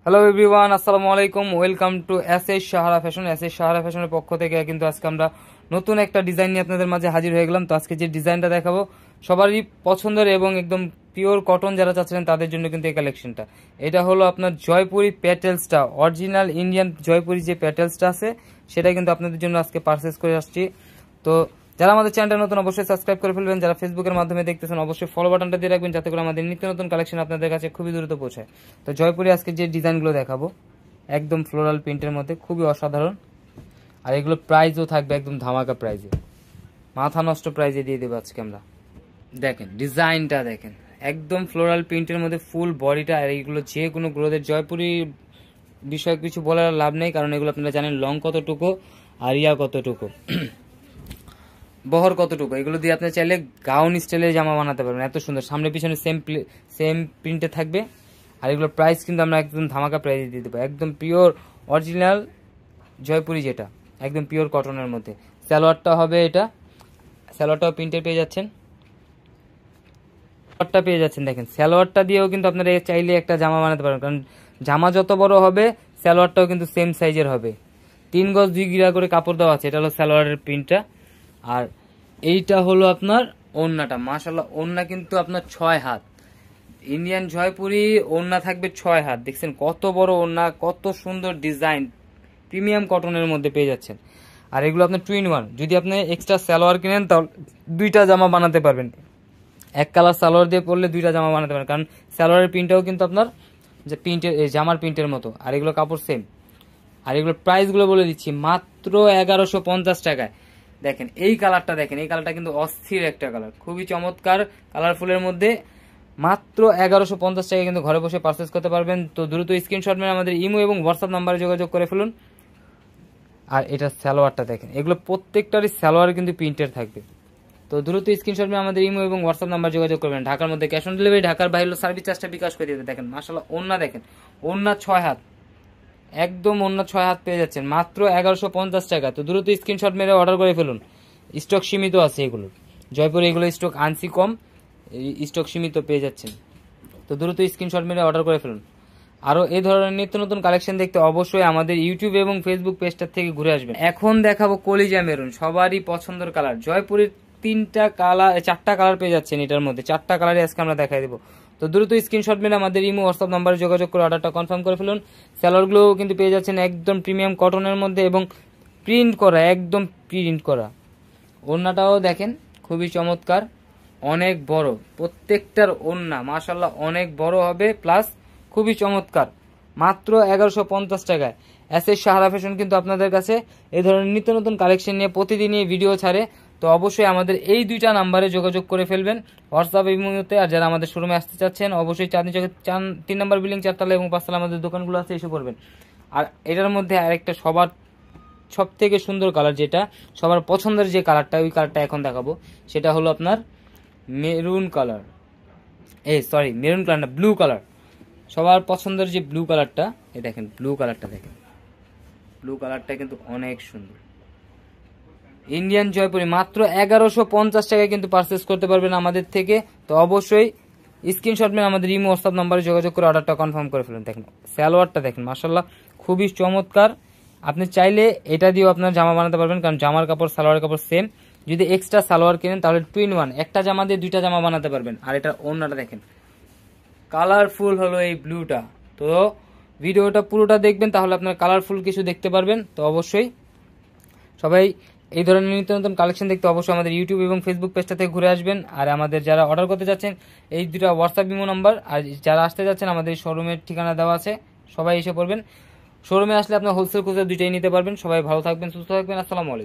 Hello everyone, আসসালামু আলাইকুম। Welcome to SS Sahara fashion. SS Sahara ফ্যাশনের পক্ষ থেকে কিন্তু আজকে আমরা নতুন একটা ডিজাইন নিয়ে আপনাদের মাঝে হাজির হয়ে গেলাম। তো আজকে যে ডিজাইনটা দেখাবো সবারই পছন্দের এবং একদম পিওর কটন যারা চাচ্ছিলেন তাদের জন্য কিন্তু এই কালেকশনটা। এটা হলো আপনার জয়পুরি প্যাটেলসটা, অরিজিনাল ইন্ডিয়ান জয়পুরি যে প্যাটেলসটা আছে সেটা কিন্তু আপনাদের জন্য আজকে পারচেস করে আসছি। তো যারা আমাদের চ্যানেলটা নতুন অবশ্যই সাবস্ক্রাইব করে ফেলবেন, যারা ফেসবুকের মাধ্যমে দেখতেছেন অবশ্যই ফলো বাটনটা দিয়ে রাখবেন যাতে করে আমাদের নিত্য নতুন কালেকশন আপনাদের কাছে খুবই দ্রুত পৌঁছায়। তো জয়পুরে আজকে যে ডিজাইনগুলো দেখাবো একদম ফ্লোরাল প্রিন্টের মধ্যে খুবই অসাধারণ, আর এগুলো প্রাইসও থাকবে একদম ধামাকা প্রাইজে, মাথা নষ্ট প্রাইজে দিয়ে দেবো আজকে আমরা। দেখেন ডিজাইনটা দেখেন, একদম ফ্লোরাল প্রিন্টের মধ্যে ফুল বডিটা। আর এইগুলো যে কোনো গ্রোথের জয়পুরি বিষয়ে কিছু বলার লাভ নেই, কারণ এগুলো আপনারা জানেন লং কতটুকু আর ইয়া কতটুকু, বহর কতটুকু। এগুলো দিয়ে আপনি চাইলে গাউন স্টাইলে জামা বানাতে পারবেন, এত সুন্দর। সামনে পিছনে সেম প্রিন্টে থাকবে। আর এগুলোর প্রাইস কিন্তু আমরা একদম ধামাকা প্রাইসে দিয়ে দেবো, একদম পিওর অরিজিনাল জয়পুরি, যেটা একদম পিওর কটনের মধ্যে। সালোয়ারটা হবে এটা, সালোয়ারটাও প্রিন্টে পেয়ে যাচ্ছেন, সালোয়ারটা পেয়ে যাচ্ছেন। দেখেন সালোয়ারটা দিয়েও কিন্তু আপনারা চাইলে একটা জামা বানাতে পারবেন, কারণ জামা যত বড় হবে সালোয়ারটাও কিন্তু সেম সাইজের হবে। 3 গজ 2 গিরা করে কাপড় দেওয়া আছে। এটা হলো সালোয়ারের প্রিন্টটা। আর এইটা হলো আপনার ওড়নাটা। মাশাআল্লাহ, ওড়না কিন্তু আপনার 6 হাত ইন্ডিয়ান জয়পুরি ওড়না থাকবে 6 হাত। দেখছেন কত বড় ওড়না, কত সুন্দর ডিজাইন, প্রিমিয়াম কটনের মধ্যে পেয়ে যাচ্ছেন। আর এগুলো আপনার 2 in 1, যদি আপনি এক্সট্রা সালোয়ার কিনেন তাহলে 2টা জামা বানাতে পারবেন। এক কালার সালোয়ার দিয়ে পরলে 2টা জামা বানাতে পারবেন, কারণ সালোয়ারের প্রিন্টটাও কিন্তু আপনার যে প্রিন্টের জামার প্রিন্টের মতো। আর এগুলো কাপড় সেম। আর এগুলোর প্রাইসগুলো বলে দিচ্ছি, মাত্র 1150 টাকায়। দেখেন এই কালারটা, দেখেন এই কালারটা কিন্তু অস্থির একটা কালার, খুবই চমৎকার কালারফুলের মধ্যে। মাত্র 1150 টাকায় কিন্তু ঘরে বসে পারচেস করতে পারবেন। তো দ্রুত স্ক্রিনশট মেরে আমাদের ইমো এবং হোয়াটসঅ্যাপ নাম্বারে যোগাযোগ করে ফেলুন। আর এটা সালোয়ারটা দেখেন, এগুলো প্রত্যেকটারই সালোয়ার কিন্তু প্রিন্টের থাকবে। তো দ্রুত স্ক্রিনশট মেরে আমাদের ইমো এবং হোয়াটসঅ্যাপ নাম্বার যোগাযোগ করবেন। ঢাকার মধ্যে ক্যাশ অন ডেলিভারি, ঢাকার বাইরে সার্ভিস চার্জটা বিকাশ করে দিতে। দেখেন মাশাআল্লাহ ওড়না, দেখেন ওড়না 6 হাত, একদম অন্য 6 হাত পেয়ে যাচ্ছেন মাত্র 1150 টাকা। তো দ্রুত স্ক্রিনশট মেরে অর্ডার করে ফেলুন। স্টক সীমিত আছে এগুলো, জয়পুরে এগুলো স্টক আনছি কম, স্টক সীমিত পেয়ে যাচ্ছেন। তো দ্রুত স্ক্রিনশট মেরে অর্ডার করে ফেলুন। আরও এই ধরনের নিত্য নতুন কালেকশন দেখতে অবশ্যই আমাদের ইউটিউব এবং ফেসবুক পেজটা থেকে ঘুরে আসবেন। এখন দেখাবো কলিজা মেরুন, সবারই পছন্দের কালার। জয়পুরের 4টা কালার পেয়ে যাচ্ছেন এটার মধ্যে, 4টা কালারই আজকে আমরা দেখাই দেবো। তো দ্রুত স্ক্রিনশট মেরে আমাদের ইমো হোয়াটসঅ্যাপ নাম্বারে যোগাযোগ করে অর্ডারটা কনফার্ম করে ফেলুন। স্যালোয়ারগুলোও কিন্তু পেয়ে যাচ্ছেন একদম প্রিমিয়াম কটনের মধ্যে এবং প্রিন্ট করা, একদম প্রিন্ট করা। ওড়নাটাও দেখেন খুবই চমৎকার, অনেক বড়, প্রত্যেকটার ওড়না মাশাআল্লাহ অনেক বড় হবে, প্লাস খুবই চমৎকার। মাত্র 1150 টাকায় এসএস সাহারা ফ্যাশন কিন্তু আপনাদের কাছে এই ধরনের নিত্য নতুন কালেকশন নিয়ে প্রতিদিনই ভিডিও ছাড়ে। তো অবশ্যই আমাদের এই 2টা নাম্বারে যোগাযোগ করে ফেলবেন, হোয়াটসঅ্যাপ এই মুহূর্তে। আর যারা আমাদের শোরুমে আসতে চাচ্ছেন অবশ্যই চাঁদনী চকের 3 নম্বর বিল্ডিং 4 তলা এবং 5 তলা আমাদের দোকানগুলো আছে, এসে পড়বেন। আর এটার মধ্যে আরেকটা সবার সব থেকে সুন্দর কালার, যেটা সবার পছন্দের যে কালারটা, ওই কালারটা এখন দেখাবো। সেটা হলো আপনার মেরুন কালার, মেরুন কালার না, ব্লু কালার। সবার পছন্দের যে ব্লু কালারটা, এই দেখেন ব্লু কালারটা, দেখেন ব্লু কালারটা কিন্তু অনেক সুন্দর। ইন্ডিয়ান জয়পুরি মাত্র 1150 টাকায় কিন্তু পারচেস করতে পারবেন আমাদের থেকে। তো অবশ্যই স্ক্রিনশট মেরে আমাদের ইমো হোয়াটসঅ্যাপ নাম্বারে যোগাযোগ করে অর্ডারটা কনফার্ম করে ফেলুন। দেখেন সালোয়ারটা দেখেন মাশাআল্লাহ খুবই চমৎকার। আপনি চাইলে এটা দিয়েও আপনার জামা বানাতে পারবেন, কারণ জামার কাপড় সালোয়ারের কাপড় সেম। যদি এক্সট্রা সালোয়ার কিনেন তাহলে 2 in 1, একটা জামা দিয়ে 2টা জামা বানাতে পারবেন। আর এটা ওড়নাটা দেখেন কালারফুল হলো এই ব্লুটা। তো ভিডিওটা পুরোটা দেখবেন, তাহলে আপনার কালারফুল কিছু দেখতে পারবেন। তো অবশ্যই সবাই এই ধরনের নিত্য নতুন কালেকশন দেখতে অবশ্যই আমাদের ইউটিউব এবং ফেসবুক পেজটা থেকে ঘুরে আসবেন। আর আমাদের যারা অর্ডার করতে যাচ্ছেন এই 2টা হোয়াটসঅ্যাপ ইমো নাম্বার, আর যারা আসতে যাচ্ছেন আমাদের শোরুমের ঠিকানা দেওয়া আছে, সবাই এসে পড়বেন। শোরুমে আসলে আপনার হোলসেল খুচরা 2টাই নিতে পারবেন। সবাই ভালো থাকবেন, সুস্থ থাকবেন। আসসালামু আলাইকুম।